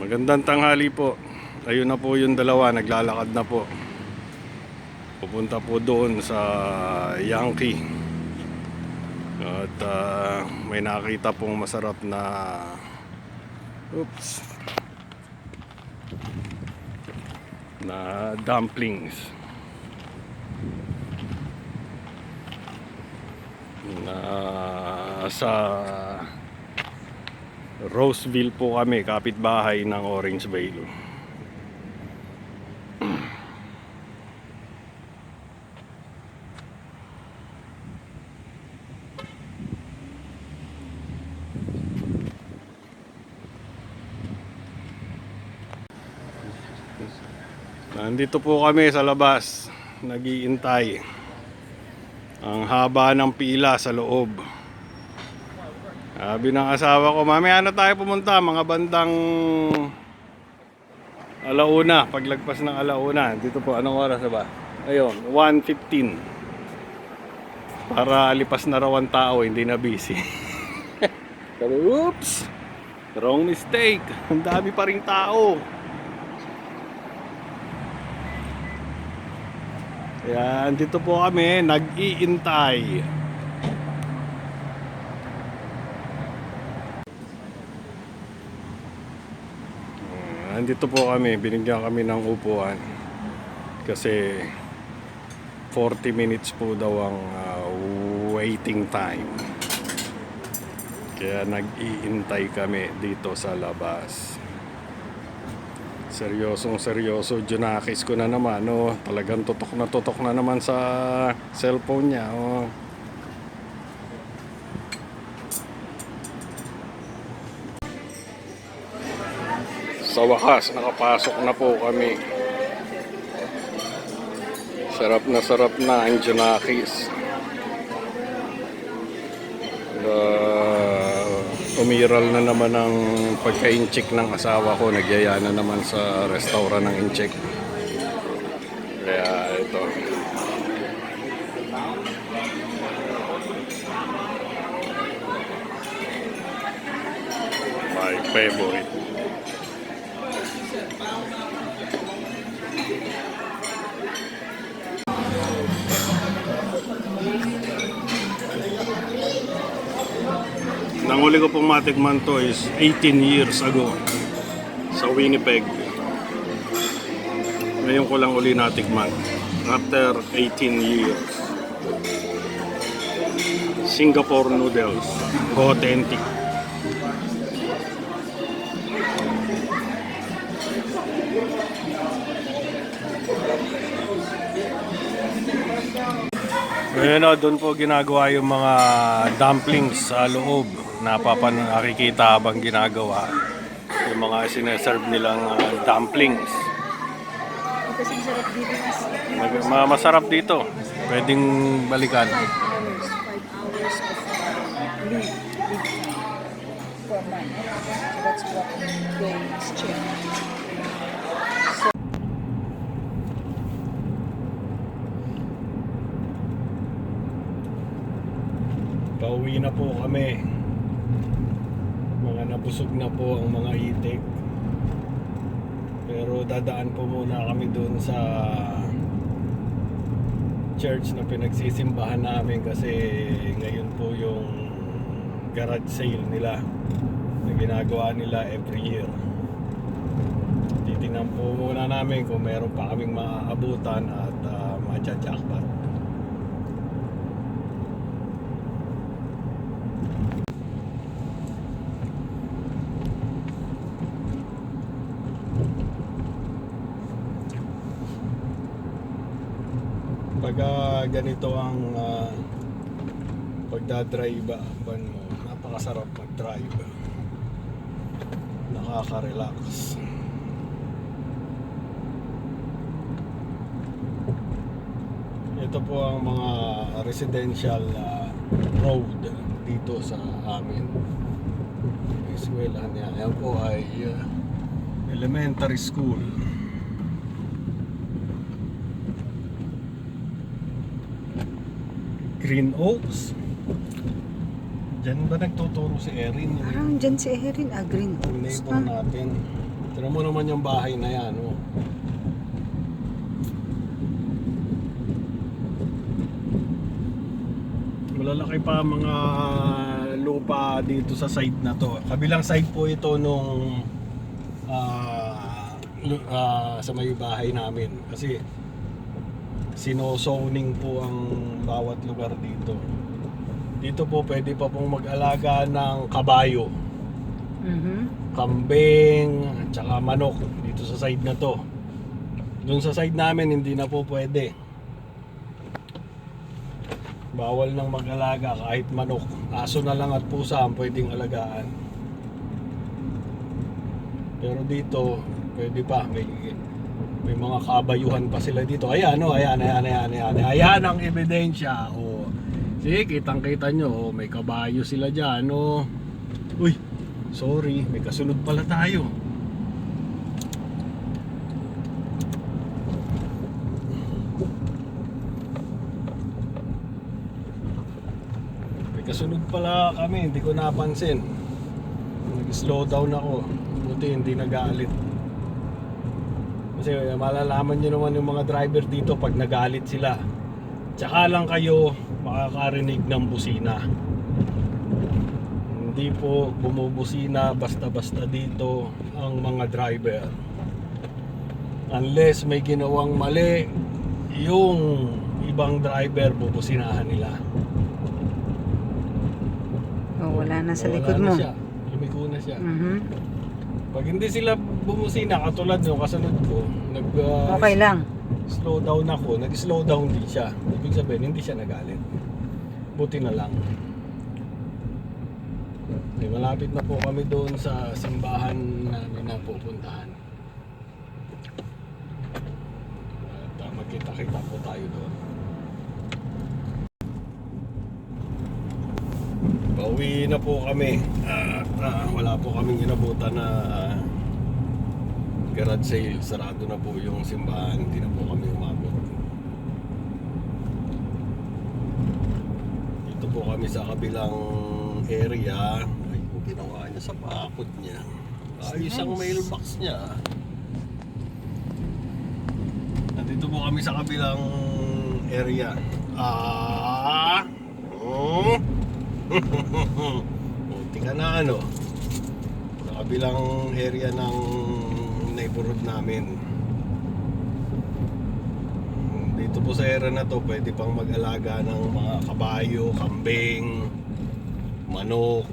Magandang tanghali po. Ayun na po yung dalawa, naglalakad na po. Pupunta po doon sa Yankee. At may nakita pong masarap na na dumplings. Na sa Roseville po kami, kapitbahay ng Orangevale. Nandito po kami sa labas, nag-iintay. Ang haba ng pila sa loob. Sabi ng asawa ko, mamaya na tayo pumunta, mga bandang alauna, paglagpas ng alauna. Dito po, anong oras na ba? Ayun, 1:15. Para lipas na raw ang tao, hindi na busy. Sabi, oops! Wrong mistake. Ang dami pa ring tao. Ayan, dito po kami, nag-iintay. Nandito po kami, binigyan kami ng upuan. Kasi 40 minutes po daw ang waiting time. Kaya nag-iintay kami dito sa labas. Seryoso, junakis ko na naman, oh. Talagang tutok na naman sa cellphone niya, oh. Sa wakas, nakapasok na po kami. Sarap na ang junakis. Umiral na naman ang pagka-incheck ng asawa ko. Nagyaya na naman sa restaurant ng incheck. Kaya ito. My favorite. Nanguli ko pong matikman to is 18 years ago sa Winnipeg. Ngayon ko lang uli natikman after 18 years. Singapore noodles, authentic. Ngayon doon po ginagawa yung mga dumplings sa loob. Nakikita habang ginagawa yung mga sineserve nilang dumplings. Masarap dito. Pwedeng balikan. 5 hours of leave for a month. So that's what they exchange. Pauwi na po kami. Mga nabusog na po ang mga itik. Pero dadaan po muna kami dun sa church na pinagsisimbahan namin kasi ngayon po yung garage sale nila na ginagawa nila every year. Titingnan po muna namin kung meron pa kaming maaabutan at maja-jackpot. Pagka ganito ang pagdadrive-an mo, napakasarap mag-drive. Nakaka-relax. Ito po ang mga residential road dito sa amin. Eskwelahan niya. Yan po ay elementary school. Green Oaks. Diyan ba nagtuturo si Erin? Parang dyan si Erin, Green Yung Oaks. neighbor natin. Tignan mo naman yung bahay na yan, oh. Malalaki pa ang mga lupa dito sa side na to. Kabilang side po ito nung sa may bahay namin. Kasi sino-zoning po ang bawat lugar dito. Dito po pwede pa pong mag-alaga ng kabayo, kambing, at saka manok dito sa side na to. Doon sa side namin hindi na po pwede. Bawal nang mag-alaga kahit manok. Aso na lang at pusa ang pwedeng alagaan. Pero dito pwede pa, may mga kabayuhan pa sila dito. Ayan, oh, ayan. Ayan ang ebidensya. Oh. See, kitang-kita nyo, oh, may kabayo sila diyan, oh. Uy, sorry, may kasunod pala tayo. May kasunod pala kami, hindi ko napansin. Nag-slow down ako. Buti hindi nagalit. Kasi malalaman nyo naman yung mga driver dito pag nagalit sila. Tsaka lang kayo makakarinig ng busina. Hindi po bumubusina basta-basta dito ang mga driver. Unless may ginawang mali, yung ibang driver bubusinahan nila. Oh, wala na sa Wala likod na mo. siya. Lumiko na siya. Mhm. Pag hindi sila bumusina katulad nung kasunod ko, Okay lang. slow down ako, nag-slow down din siya. Ibig sabihin, hindi siya nagalit. Buti na lang. Okay, malapit na po kami doon sa simbahan namin na pupuntahan. At magkita-kita po tayo doon. Pauwi na po kami. Wala po kaming inabutan na garage sale. Sarado na po yung simbahan. Hindi na po kami umabot. Dito po kami sa kabilang area. Ay, yung ginawa niya sa pakot niya. Ayos ang mailbox niya. Nandito po kami sa kabilang area. Buti ka na ano. Sa kabilang area ng neighborhood namin. Dito po sa area na to pwede pang mag-alaga ng mga kabayo, kambing, manok.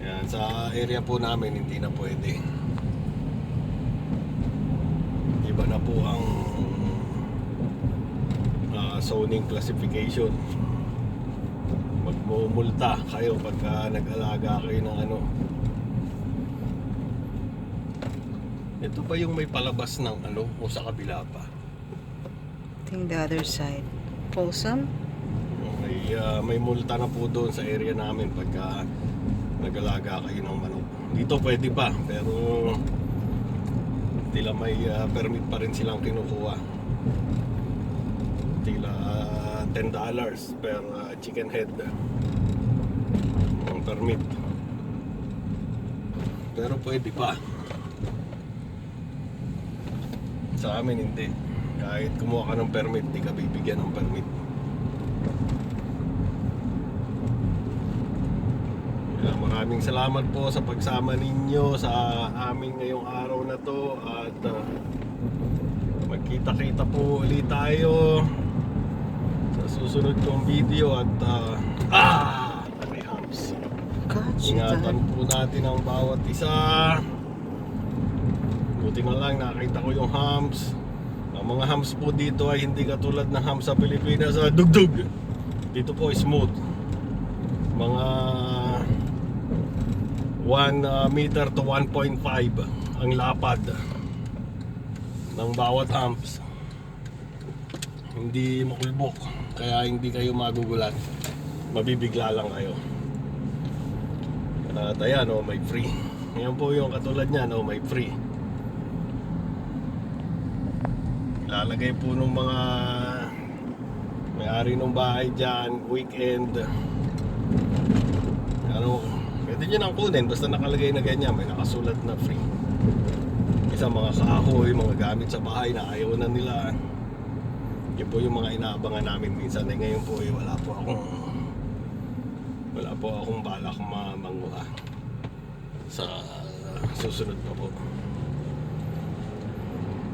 Yan, sa area po namin hindi na pwede. Iba na po ang zoning classification. Magmumulta kayo pagka nag-alaga kayo ng ano. Ito pa yung may palabas ng ano o sa kabila pa. I think the other side. Wholesome? May multa na po doon sa area namin pagka nag-alaga kayo ng manok. Dito pwede pa pero tila may permit pa rin silang kinukuha. Tila $10 per chicken head ang permit. Pero pwede pa. Sa amin hindi. Kahit kumuha ka ng permit, di ka bibigyan ng permit. Maraming salamat po sa pagsama ninyo sa amin ngayong araw na to. At magkita-kita po ulit tayo sa susunod kong video. At may hams. Ingatan po natin ang bawat isa. Buti na lang nakita ko yung hams. Ang mga hams po dito ay hindi katulad ng hams sa Pilipinas sa dugdug. Dito po smooth. Mga 1 meter to 1.5 ang lapad ng bawat hams. Hindi makulbok, kaya hindi kayo magugulat. Mabibigla lang kayo. At ayan, oh, may free. Ngayon po yung katulad niyan, oh, may free. Lalagay po ng mga may-ari ng bahay dyan, weekend. Ano, Pwede nyo nang kunin, basta nakalagay na ganyan, may nakasulat na free. Isa mga kahoy, mga gamit sa bahay na ayaw na nila. Yun po yung mga inaabangan namin minsan. Ngayon po wala po akong balak manguha sa susunod pa po.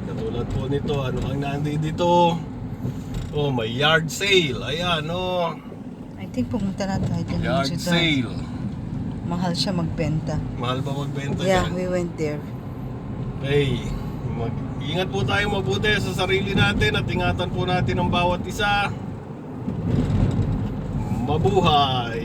Katulad po nito, ano ang nandito? Oh, may yard sale. Ayan, oh. I think pumunta na tayo dyan. Yard sale. Mahal siya magbenta. Mahal ba magbenta Yeah, dyan? we went there. Hey, ingat po tayo mabuti sa sarili natin at ingatan po natin ang bawat isa. Mabuhay!